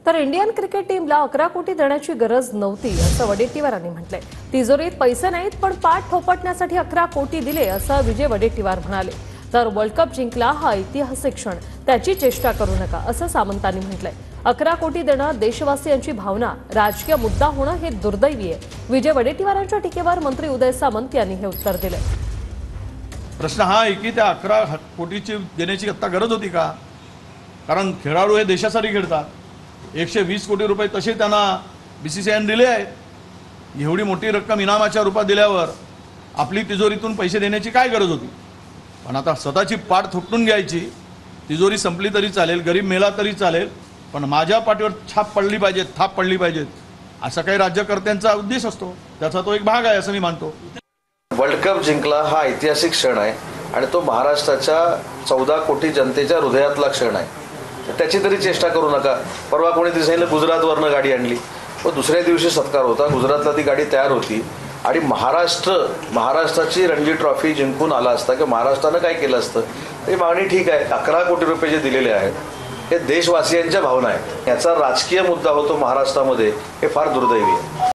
तर Indian cricket टीमला 11 कोटी देण्याची गरज नव्हती असं वडेट्टीवारांनी म्हटलंय। तिजोरीत पैसे नाहीत पण पाठ थोपटण्यासाठी 11 कोटी दिले असं विजय वडेट्टीवार म्हणाले। तर वर्ल्ड कप जिंकला हा ऐतिहासिक क्षण, त्याची चेष्टा करू नका असं सामंतांनी म्हटलंय। 11 कोटी देणं देशवासियांची भावना, राजकीय मुद्दा होणं हे दुर्दैवी आहे। विजय वडेट्टीवारांच्या टीकेवर मंत्री उदय सामंत यांनी हे उत्तर दिले। प्रश्न हा आहे की त्या 11 कोटीची देण्याची आता गरज होती का? कारण खेळाडू हे देशासाठी खेळतात। 120 कोटी रुपये तसे त्यांना बीसीसीआयने दिले आहेत। एवढी मोठी रक्कम इनामाच्या रूपात दिल्यावर आपली तिजोरीतून पैसे देण्याची काय गरज होती? पण आता स्वतःची पाठ थोपटून घ्यायची, तिजोरी संपली तरी चालेल, गरीब मेला तरी चालेल, पण माझ्या पाठीवर छाप पडली पाहिजे, थाप पडली पाहिजे, असा काही राज्यकर्त्यांचा उद्देश असतो। त्याचा तो एक भाग आहे असं मी मानतो। वर्ल्ड कप जिंकला हा ऐतिहासिक क्षण आहे आणि तो महाराष्ट्राच्या 14 कोटी जनतेच्या हृदयातला क्षण आहे। त्याची तरी चेष्टा करू नका। परवा कोणीतरी सांगितलं गुजरातवरनं गाडी आणली, व दुसऱ्या दिवशी सत्कार होता, गुजरातला ती गाडी तयार होती आणि महाराष्ट्राची रणजी ट्रॉफी जिंकून आला असता की महाराष्ट्रानं काय केलं असतं ही मागणी ठीक आहे। 11 कोटी रुपये जे दिलेले आहेत हे देशवासियांच्या भावना आहेत, याचा राजकीय मुद्दा होतो महाराष्ट्रामध्ये, हे फार दुर्दैवी आहे।